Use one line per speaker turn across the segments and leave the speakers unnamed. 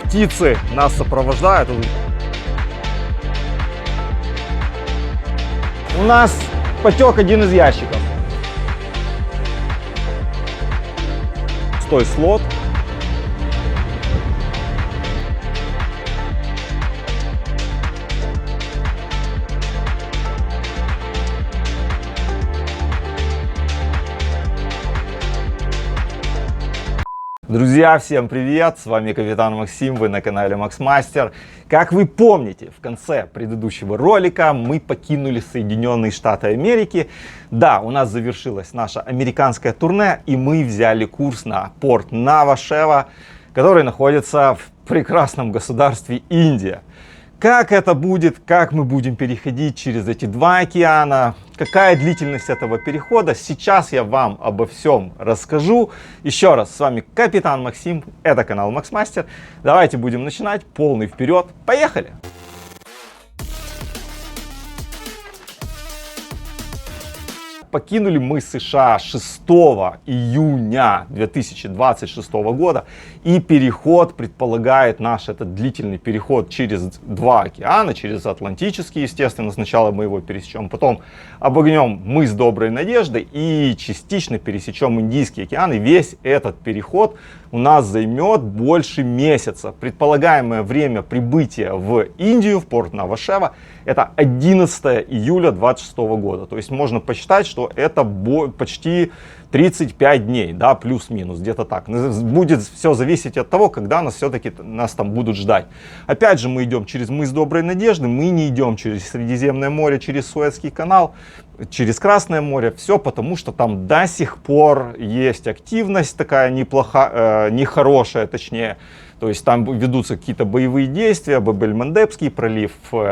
птицы нас сопровождают. У нас потек один из ящиков. Стой, слот. Друзья, всем привет! С вами капитан Максим, вы на канале Максмастер. Как вы помните, в конце предыдущего ролика мы покинули Соединенные Штаты Америки. Да, у нас завершилось наше американское турне, и мы взяли курс на порт Нава-Шева, который находится в прекрасном государстве Индия. Как это будет, как мы будем переходить через эти два океана, какая длительность этого перехода, сейчас я вам обо всем расскажу. Еще раз, с вами капитан Максим, это канал Максмастер. Давайте будем начинать, полный вперед, поехали! Покинули мы США 6 июня 2026 года, и переход предполагает наш этот длительный переход через два океана, через Атлантический, естественно, сначала мы его пересечем, потом обогнем мыс Доброй Надежды и частично пересечем Индийский океан, и весь этот переход у нас займет больше месяца. Предполагаемое время прибытия в Индию, в порт Нава-Шева, это 11 июля 2026 года. То есть можно посчитать, что это почти 35 дней, да, плюс-минус, где-то так. Будет все зависеть от того, когда нас там будут ждать. Опять же, мы идем через мыс Доброй Надежды, мы не идем через Средиземное море, через Суэцкий канал, через Красное море. Все потому, что там до сих пор есть активность такая неплохая, нехорошая, точнее. То есть там ведутся какие-то боевые действия, Бабель-Мандебский пролив,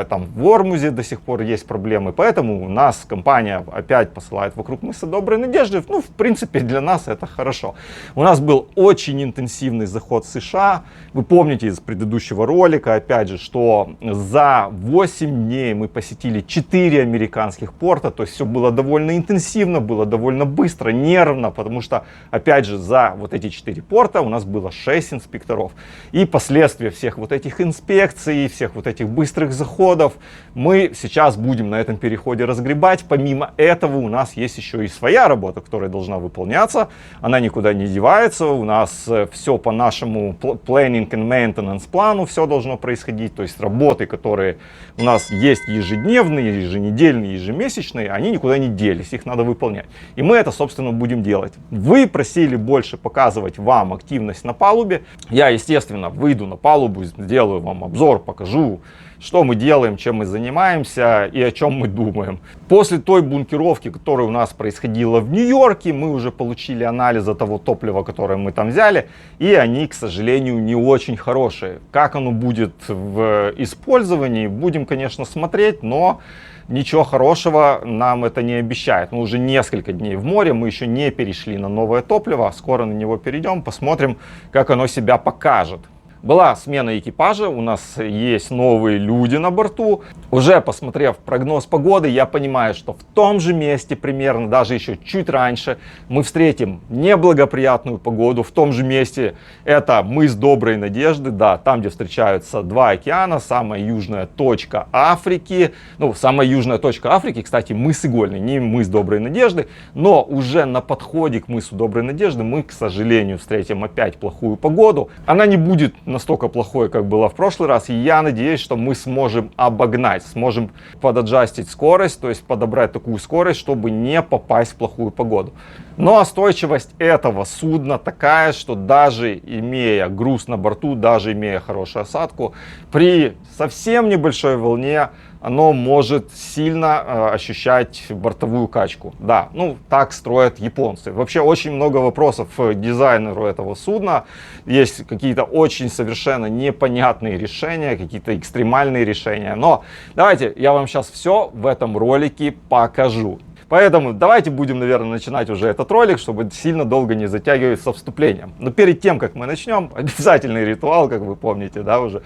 там в Ормузе до сих пор есть проблемы. Поэтому у нас компания опять посылает вокруг мыса Доброй Надежды. Ну, в принципе, для нас это хорошо. У нас был очень интенсивный заход в США. Вы помните из предыдущего ролика, опять же, что за 8 дней мы посетили 4 американских порта. То есть все было довольно интенсивно, было довольно быстро, нервно, потому что, опять же, за вот эти 4 порта у нас было 6 инспекторов. И последствия всех вот этих инспекций, всех вот этих быстрых заходов мы сейчас будем на этом переходе разгребать. Помимо этого у нас есть еще и своя работа, которая должна выполняться. Она никуда не девается. У нас все по нашему planning and maintenance плану все должно происходить. То есть работы, которые у нас есть ежедневные, еженедельные, ежемесячные, они никуда не делись. Их надо выполнять. И мы это, собственно, будем делать. Вы просили больше показывать вам активность на палубе. Я, естественно, выйду на палубу, сделаю вам обзор, покажу, что мы делаем, чем мы занимаемся и о чем мы думаем. После той бункеровки, которая у нас происходила в Нью-Йорке, мы уже получили анализы того топлива, которое мы там взяли, и они, к сожалению, не очень хорошие. Как оно будет в использовании, будем, конечно, смотреть, но ничего хорошего нам это не обещает. Мы уже несколько дней в море, мы еще не перешли на новое топливо, скоро на него перейдем, посмотрим, как оно себя покажет. Была смена экипажа, у нас есть новые люди на борту. Уже посмотрев прогноз погоды, я понимаю, что в том же месте, примерно, даже еще чуть раньше, мы встретим неблагоприятную погоду. В том же месте это мыс Доброй Надежды, да, там, где встречаются два океана, самая южная точка Африки. Ну, самая южная точка Африки, кстати, мыс Игольный, не мыс Доброй Надежды. Но уже на подходе к мысу Доброй Надежды мы, к сожалению, встретим опять плохую погоду. Она не будет настолько плохой, как было в прошлый раз, и я надеюсь, что мы сможем обогнать, сможем подаджастить скорость, то есть подобрать такую скорость, чтобы не попасть в плохую погоду. Но остойчивость этого судна такая, что даже имея груз на борту, даже имея хорошую осадку, при совсем небольшой волне оно может сильно ощущать бортовую качку. Да, ну так строят японцы. Вообще очень много вопросов к дизайнеру этого судна. Есть какие-то очень совершенно непонятные решения, какие-то экстремальные решения. Но давайте я вам сейчас все в этом ролике покажу. Поэтому давайте будем, наверное, начинать уже этот ролик, чтобы сильно долго не затягивать со вступлением. Но перед тем, как мы начнем, обязательный ритуал, как вы помните, да, уже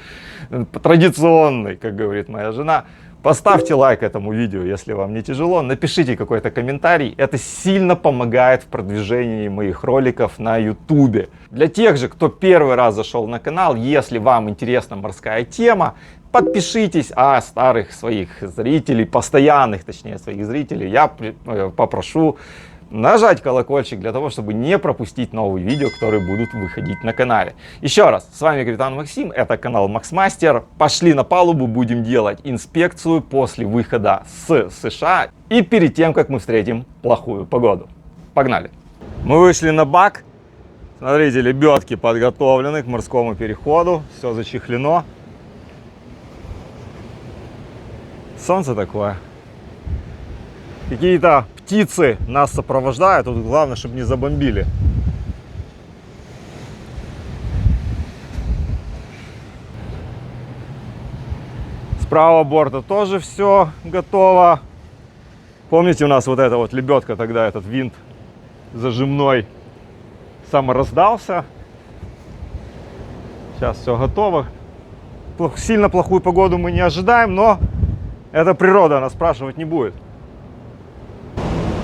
традиционный, как говорит моя жена. Поставьте лайк этому видео, если вам не тяжело. Напишите какой-то комментарий. Это сильно помогает в продвижении моих роликов на YouTube. Для тех же, кто первый раз зашел на канал, если вам интересна морская тема, подпишитесь, а старых своих зрителей, постоянных, точнее, своих зрителей, я попрошу нажать колокольчик для того, чтобы не пропустить новые видео, которые будут выходить на канале. Еще раз, с вами Капитан Максим, это канал Максмастер. Пошли на палубу, будем делать инспекцию после выхода с США и перед тем, как мы встретим плохую погоду. Погнали! Мы вышли на бак. Смотрите, лебедки подготовлены к морскому переходу. Все зачехлено. Солнце такое. Какие-то птицы нас сопровождают. Тут главное, чтобы не забомбили. С правого борта тоже все готово. Помните, у нас вот эта вот лебедка тогда, этот винт зажимной самораздался. Сейчас все готово. Сильно плохую погоду мы не ожидаем, но это природа, она спрашивать не будет.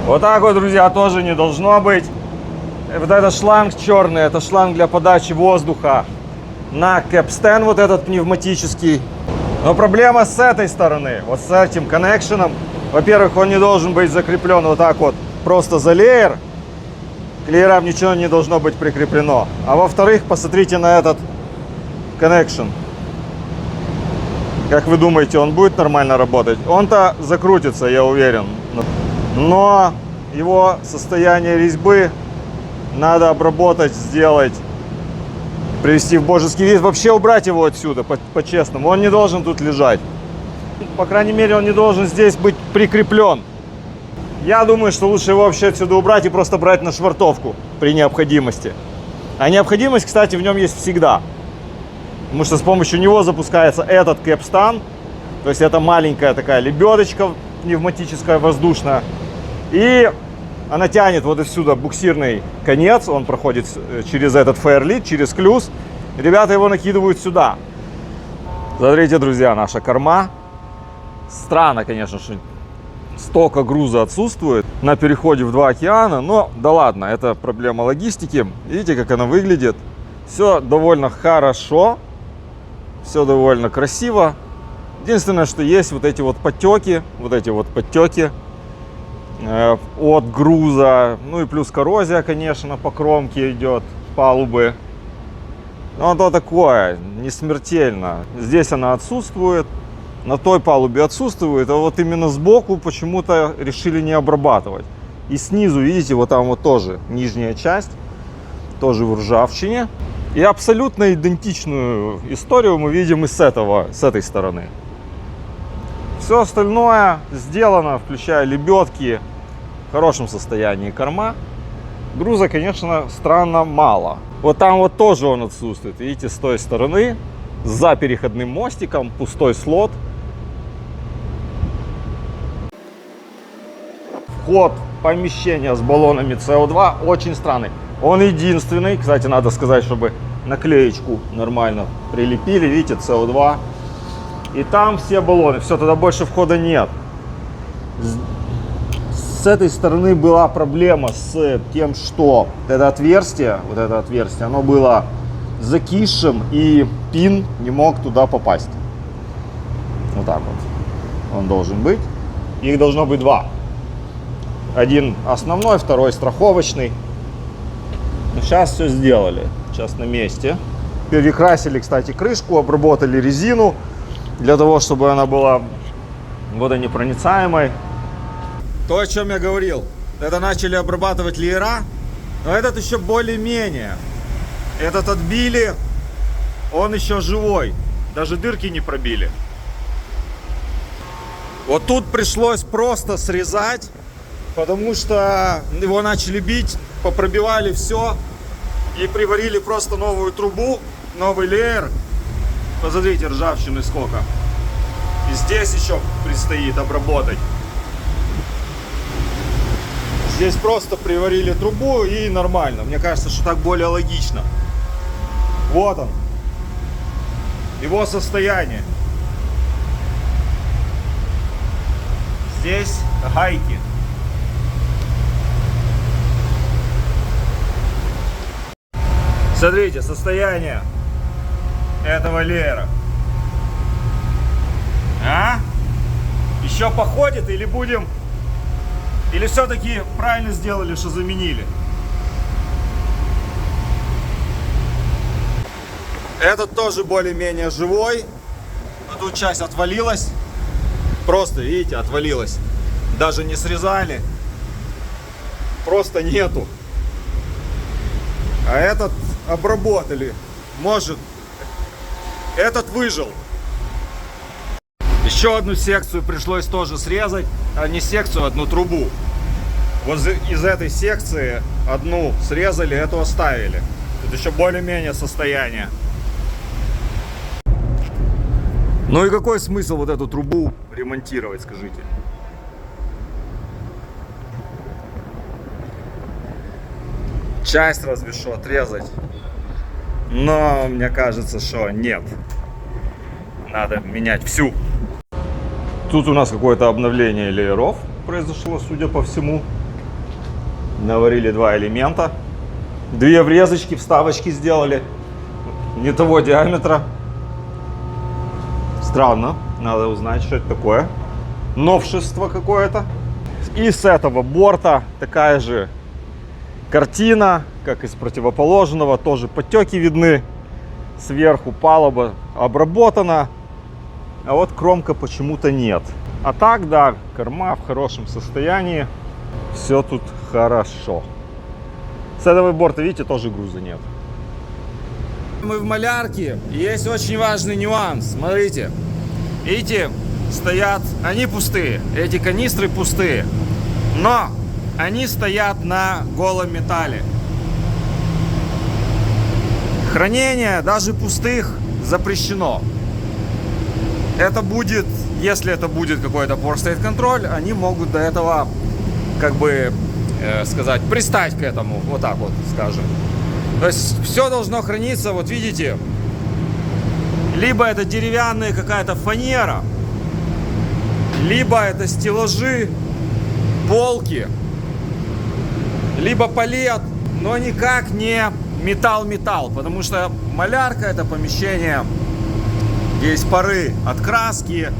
Вот так вот, друзья, тоже не должно быть. Вот этот шланг черный, это шланг для подачи воздуха на кэпстен, вот этот пневматический. Но проблема с этой стороны, вот с этим коннекшеном. Во-первых, он не должен быть закреплен вот так вот просто за леер. К леерам ничего не должно быть прикреплено. А во-вторых, посмотрите на этот коннекшен. Как вы думаете, он будет нормально работать? Он-то закрутится, я уверен. Но его состояние резьбы надо обработать, сделать, привести в божеский вид. Вообще убрать его отсюда, по-честному. Он не должен тут лежать. По крайней мере, он не должен здесь быть прикреплен. Я думаю, что лучше его вообще отсюда убрать и просто брать на швартовку при необходимости. А необходимость, кстати, в нем есть всегда. Потому что с помощью него запускается этот кэпстан. То есть это маленькая такая лебедочка пневматическая, воздушная. И она тянет вот отсюда буксирный конец. Он проходит через этот фаерлит, через клюз. Ребята его накидывают сюда. Смотрите, друзья, наша корма. Странно, конечно, что столько груза отсутствует на переходе в два океана. Но да ладно, это проблема логистики. Видите, как она выглядит. Все довольно хорошо. Все довольно красиво. Единственное, что есть вот эти вот подтеки. От груза, ну и плюс коррозия, конечно, по кромке идет палубы. Но то такое, не смертельно. Здесь она отсутствует, на той палубе отсутствует, а вот именно сбоку почему-то решили не обрабатывать. И снизу, видите, вот там вот тоже нижняя часть, тоже в ржавчине. И абсолютно идентичную историю мы видим и с этой стороны. Все остальное сделано, включая лебедки, в хорошем состоянии корма. Груза, конечно, странно мало. Вот там вот тоже он отсутствует. Видите, с той стороны, за переходным мостиком, пустой слот. Вход в помещение с баллонами СО2 очень странный. Он единственный. Кстати, надо сказать, чтобы наклеечку нормально прилепили. Видите, СО2. И там все баллоны. Все, тогда больше входа нет. С этой стороны была проблема с тем, что это отверстие, оно было закисшим, и пин не мог туда попасть. Вот так вот он должен быть. Их должно быть два. Один основной, второй страховочный. Но сейчас все сделали. Сейчас на месте. Перекрасили, кстати, крышку, обработали резину, для того, чтобы она была водонепроницаемой. То, о чем я говорил, это начали обрабатывать леера, но этот еще более-менее. Этот отбили, он еще живой, даже дырки не пробили. Вот тут пришлось просто срезать, потому что его начали бить, попробивали все и приварили просто новую трубу, новый леер. Посмотрите, ржавчины сколько. И здесь еще предстоит обработать. Здесь просто приварили трубу и нормально. Мне кажется, что так более логично. Вот он. Его состояние. здесь гайки. Смотрите, состояние этого леера. А? Еще походит или будем... Или все-таки правильно сделали, что заменили? Этот тоже более-менее живой. Но тут часть отвалилась. Просто, видите, отвалилась. Даже не срезали. Просто нету. А этот обработали. Может, этот выжил. Еще одну секцию пришлось тоже срезать. А не секцию, одну трубу. Вот из этой секции одну срезали, эту оставили. Тут еще более-менее состояние. Ну и какой смысл вот эту трубу ремонтировать, скажите? Часть разве что отрезать. Но мне кажется, что нет. Надо менять всю. Тут у нас какое-то обновление лееров произошло, судя по всему. Наварили два элемента. Две врезочки, вставочки сделали. Не того диаметра. Странно. Надо узнать, что это такое. Новшество какое-то. И с этого борта такая же картина, как из противоположного. Тоже подтеки видны. Сверху палуба обработана. А вот кромка почему-то нет. А так, да, корма в хорошем состоянии. Все тут хорошо. С этого борта, видите, тоже груза нет. Мы в малярке. Есть очень важный нюанс. Смотрите. Видите, стоят, они пустые. Эти канистры пустые. Но они стоят на голом металле. Хранение даже пустых запрещено. Это будет, если это будет какой-то Port State контроль, они могут до этого, как бы сказать, пристать к этому, вот так вот скажем. То есть все должно храниться, вот видите, либо это деревянная какая-то фанера, либо это стеллажи, полки, либо палет, но никак не металл-металл, потому что малярка — это помещение, где есть пары от краски,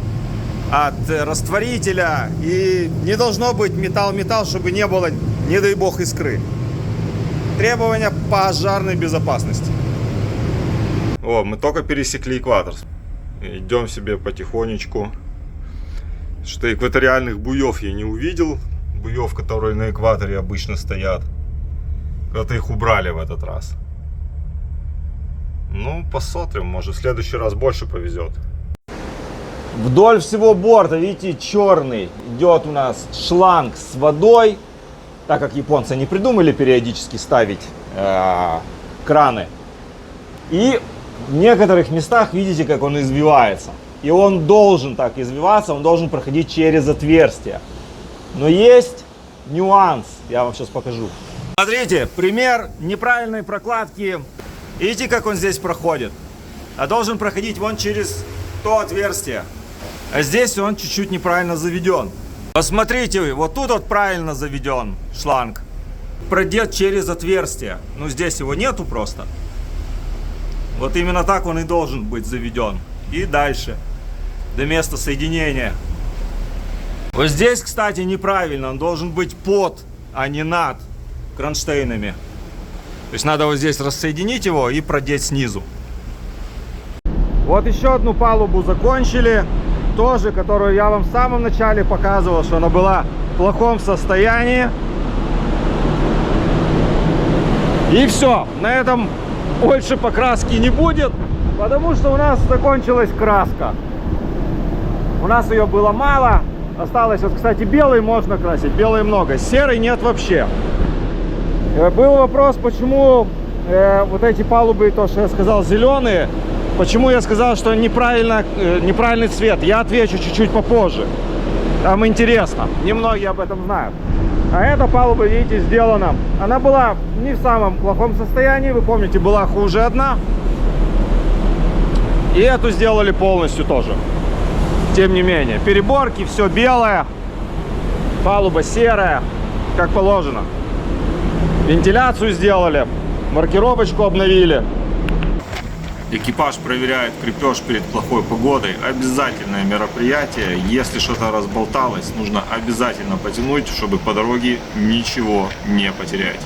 от растворителя, и не должно быть металл-металл, чтобы не было, не дай бог, искры. Требования пожарной безопасности. О, мы только пересекли экватор. Идем себе потихонечку. Что экваториальных буев я не увидел. Буев, которые на экваторе обычно стоят. Когда-то их убрали в этот раз. Ну, посмотрим, может в следующий раз больше повезет. Вдоль всего борта, видите, черный идет у нас шланг с водой. Так как японцы не придумали периодически ставить краны. И в некоторых местах, видите, как он извивается. И он должен так извиваться, он должен проходить через отверстие. Но есть нюанс, я вам сейчас покажу. Смотрите, пример неправильной прокладки. Видите, как он здесь проходит? А должен проходить вон через то отверстие. А здесь он чуть-чуть неправильно заведен. Посмотрите, вот тут вот правильно заведен шланг. Продет через отверстие. Ну, здесь его нету просто. Вот именно так он и должен быть заведен. И дальше. До места соединения. Вот здесь, кстати, неправильно. Он должен быть под, а не над кронштейнами. То есть надо вот здесь рассоединить его и продеть снизу. Вот еще одну палубу закончили. Тоже, которую я вам в самом начале показывал, что она была в плохом состоянии. И все. На этом больше покраски не будет, потому что у нас закончилась краска. У нас ее было мало. Осталось, вот, кстати, белый можно красить. Белый много. Серый нет вообще. Был вопрос, почему вот эти палубы, то, что я сказал, зеленые. Почему я сказал, что неправильный цвет? Я отвечу чуть-чуть попозже. Там интересно. Немногие об этом знают. А эта палуба, видите, сделана. Она была не в самом плохом состоянии. Вы помните, была хуже одна. И эту сделали полностью тоже. Тем не менее. Переборки, все белое. Палуба серая, как положено. Вентиляцию сделали, маркировочку обновили. Экипаж проверяет крепеж перед плохой погодой. Обязательное мероприятие. Если что-то разболталось, нужно обязательно потянуть, чтобы по дороге ничего не потерять.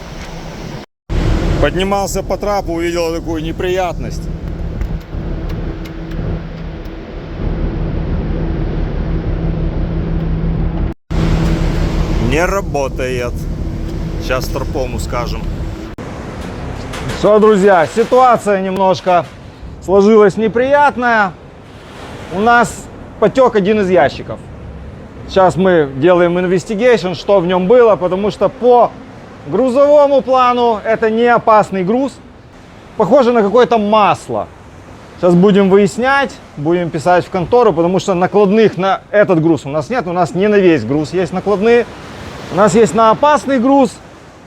Поднимался по трапу, увидел такую неприятность. Не работает. Сейчас Старпому скажем. Все, друзья, ситуация немножко сложилась неприятная. У нас потек один из ящиков. Сейчас мы делаем инвестигейшн, что в нем было, потому что по грузовому плану это не опасный груз. Похоже на какое-то масло. Сейчас будем выяснять, будем писать в контору, потому что накладных на этот груз у нас нет. У нас не на весь груз есть накладные. У нас есть на опасный груз,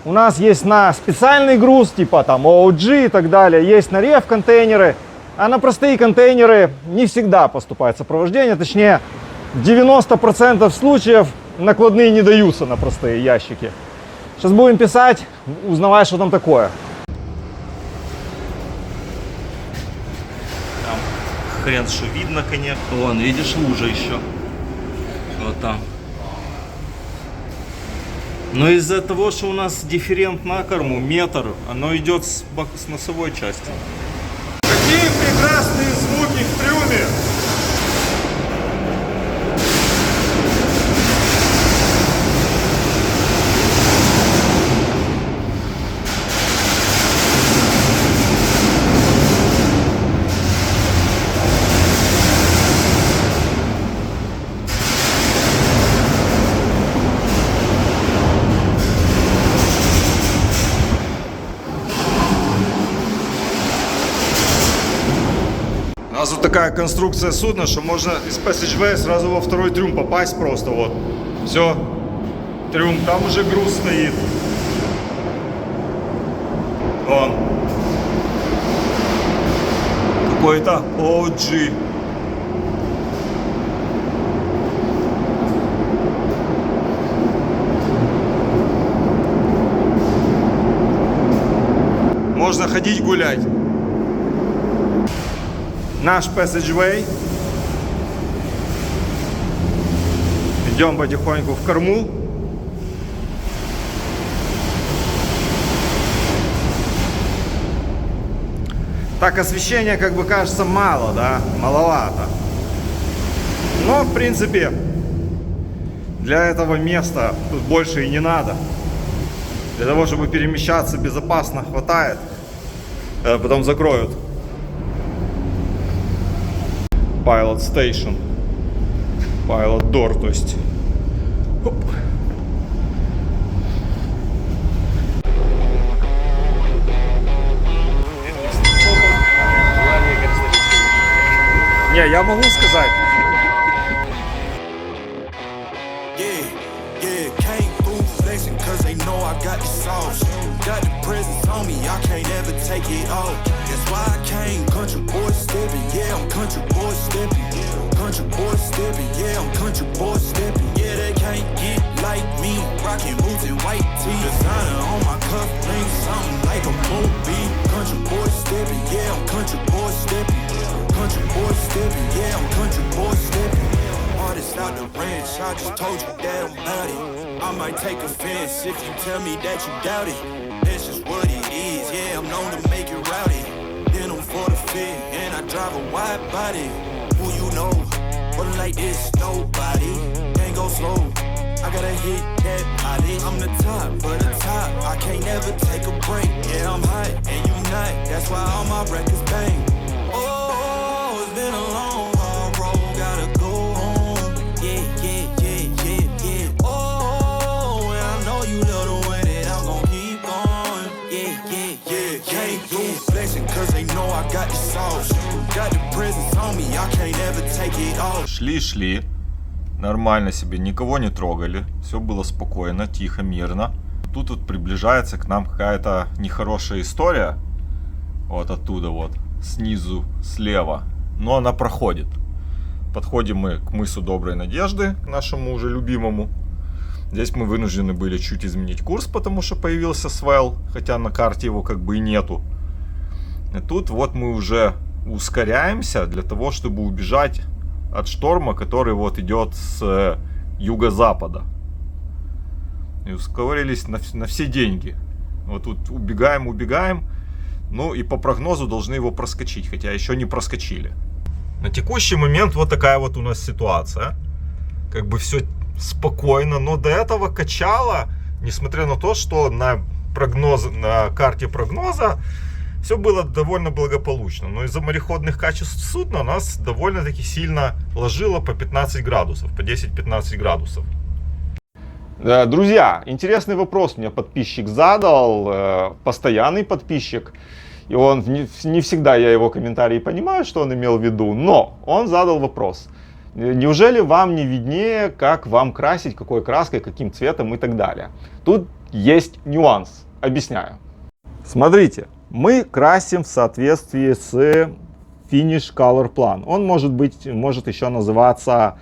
у нас есть на специальный груз, типа там OG и так далее. Есть на реф-контейнеры, а на простые контейнеры не всегда поступает сопровождение. Точнее, в 90% случаев накладные не даются на простые ящики. Сейчас будем писать, узнавать, что там такое.
Там хрен что видно, конечно. Вон, видишь, лужа еще. Вот там. Но из-за того, что у нас дифферент на корму, метр, оно идет с носовой части.
Какие прекрасные звуки в трюме! У нас вот такая конструкция судна, что можно из Passageway сразу во второй трюм попасть просто вот. Все, трюм, там уже груз стоит. Вон. Какой-то OG. Можно ходить гулять. Наш Passageway. Идем потихоньку в корму. Так освещения, как бы кажется, мало, да? Маловато. Но, в принципе, для этого места тут больше и не надо. Для того, чтобы перемещаться безопасно, хватает. Потом закроют. Pilot Station. Pilot Door, то есть. Оп. Не, я могу сказать. Got the presence on me, I can't ever take it off. That's why I came, country boy stepping, yeah, I'm country boy stepping. Country boy stepping, yeah, I'm country boy stepping. Yeah, they can't get like me, rocking boots and white tee. Designer on my cuff, ring something like a movie. Country boy stepping, yeah, I'm country boy stepping. Country boy stepping, yeah, I'm country boy stepping. Artist out the ranch, I just told you that I'm about it. I might take offense if you tell me that you doubt it. That's just what it is, yeah, I'm known to make it rowdy. Then I'm for the fit, and I drive a wide body. Who you know, but like this, nobody. Can't go slow, I gotta hit that body. I'm the top, for the top, I can't never take a break. Yeah, I'm hot, and you not, that's why all my records bang. Oh, it's been a long, hard road, gotta go home. Yeah, yeah, yeah, yeah, yeah. Oh, and I know you love the way that I'm gon' keep going. Yeah, yeah, yeah, can't do flexing, cause they know I got the sauce. Got the presence on me, I can't ever take it off. Шли, нормально себе, никого не трогали, все было спокойно, тихо, мирно. Тут вот приближается к нам какая-то нехорошая история, вот оттуда вот, снизу, слева, но она проходит. Подходим мы к мысу Доброй Надежды, к нашему уже любимому. Здесь мы вынуждены были чуть изменить курс, потому что появился свел, хотя на карте его как бы и нету. И тут вот мы уже ускоряемся для того, чтобы убежать от шторма, который вот идет с юго-запада. И ускорились на все деньги. Вот тут убегаем. Ну и по прогнозу должны его проскочить, хотя еще не проскочили. На текущий момент вот такая вот у нас ситуация. Как бы все спокойно, но до этого качало, несмотря на то, что на карте прогноза все было довольно благополучно. Но из-за мореходных качеств судна нас довольно-таки сильно ложило по 15 градусов, по 10-15 градусов. Друзья, интересный вопрос мне подписчик задал, постоянный подписчик. И он не всегда я его комментарии понимаю, что он имел в виду, но он задал вопрос. Неужели вам не виднее, как вам красить, какой краской, каким цветом и так далее? Тут есть нюанс. Объясняю. Смотрите, мы красим в соответствии с Finish Color Plan. Он может еще называться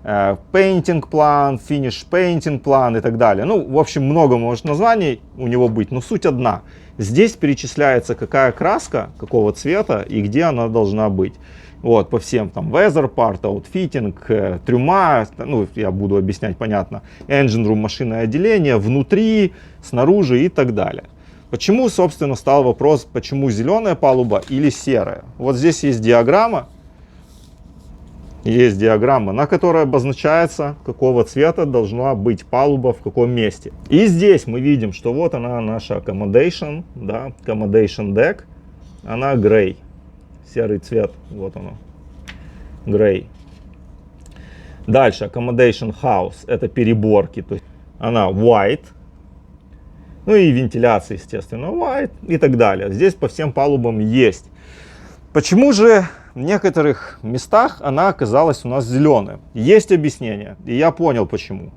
Painting Plan, Finish Painting Plan и так далее. Ну, в общем, много может названий у него быть, но суть одна. Здесь перечисляется, какая краска, какого цвета и где она должна быть. Вот, по всем там weather part, outfitting, трюма, ну, я буду объяснять, понятно, engine room, машинное отделение, внутри, снаружи и так далее. Почему, собственно, стал вопрос, почему зеленая палуба или серая? Вот здесь есть диаграмма, на которой обозначается, какого цвета должна быть палуба в каком месте. И здесь мы видим, что вот она, наша accommodation, да, accommodation deck, она gray. Серый цвет, вот оно, gray. Дальше, accommodation house, это переборки, то есть она white. Ну и вентиляция, естественно, white и так далее. Здесь по всем палубам есть. Почему же в некоторых местах она оказалась у нас зеленая? Есть объяснение, и я понял почему.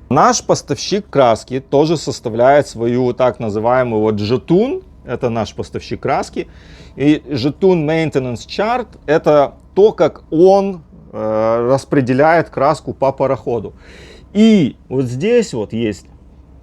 Наш поставщик краски тоже составляет свою так называемую вот жетун. Это наш поставщик краски. И жетун Maintenance Chart — это то, как он распределяет краску по пароходу. И вот здесь вот есть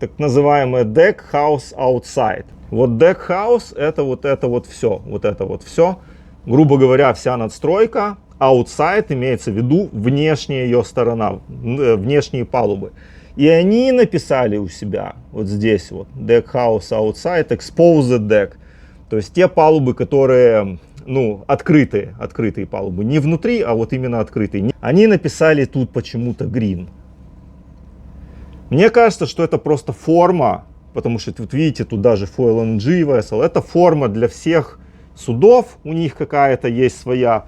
так называемый Deck House Outside. Вот Deck House — это вот все. Грубо говоря, вся надстройка. Outside имеется в виду внешняя ее сторона, внешние палубы. И они написали у себя вот здесь вот Deck House Outside Exposed Deck. То есть те палубы, которые, ну, открытые палубы. Не внутри, а вот именно открытые. Они написали тут почему-то green. Мне кажется, что это просто форма, потому что тут видите, тут даже Foil LNG vessel. Это форма для всех судов. У них какая-то есть своя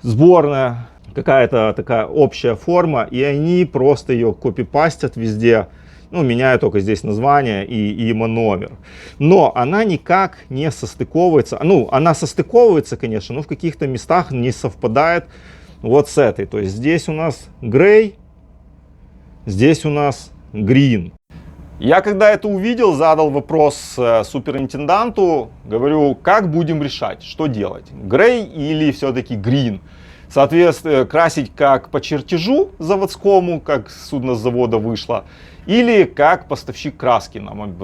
сборная, какая-то такая общая форма, и они просто ее копипастят везде, ну, меняют только здесь название и номер. Но она никак не состыковывается, ну, она состыковывается, конечно, но в каких-то местах не совпадает вот с этой. То есть здесь у нас gray, здесь у нас green. Я когда это увидел, задал вопрос суперинтенданту, говорю, как будем решать, что делать, gray или все-таки green? Соответственно, красить как по чертежу заводскому, как судно с завода вышло, или как поставщик краски нам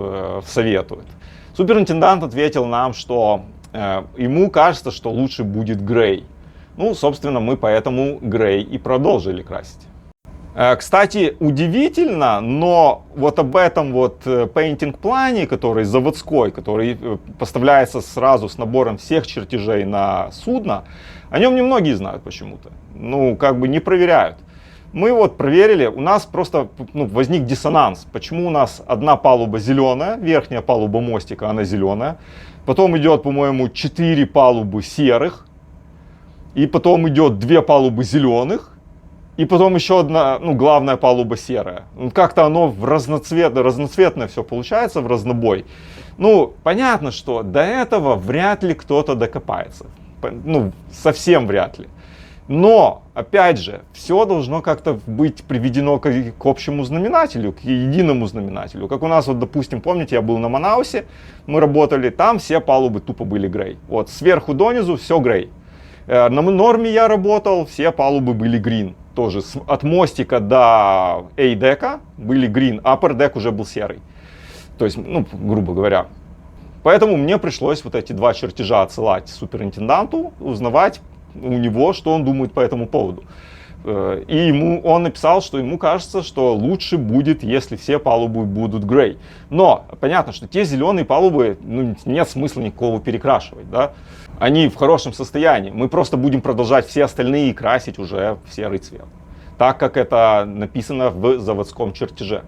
советует. Суперинтендант ответил нам, что ему кажется, что лучше будет грей. Ну, собственно, мы поэтому грей и продолжили красить. Кстати, удивительно, но вот об этом вот painting плане, который заводской, который поставляется сразу с набором всех чертежей на судно, о нем немногие знают почему-то. Ну, как бы не проверяют. Мы вот проверили, у нас просто возник диссонанс. Почему у нас одна палуба зеленая, верхняя палуба мостика, она зеленая. Потом идет, по-моему, 4 палубы серых. И потом идет 2 палубы зеленых. И потом еще одна, главная палуба серая. Как-то оно разноцветное все получается, в разнобой. Ну, понятно, что до этого вряд ли кто-то докопается. Ну, совсем вряд ли. Но, опять же, все должно как-то быть приведено к общему знаменателю, к единому знаменателю. Как у нас, вот, допустим, помните, я был на Манаусе, мы работали, там все палубы тупо были грей. Вот, сверху донизу все грей. На норме я работал, все палубы были green. тоже от мостика до A-дека были green, upper deck уже был серый. То есть, ну, грубо говоря. Поэтому мне пришлось вот эти два чертежа отсылать суперинтенданту, узнавать у него, что он думает по этому поводу. И он написал, что ему кажется, что лучше будет, если все палубы будут грей. Но понятно, что те зеленые палубы, ну, нет смысла никакого перекрашивать, да? Они в хорошем состоянии. Мы просто будем продолжать все остальные красить уже в серый цвет, так как это написано в заводском чертеже.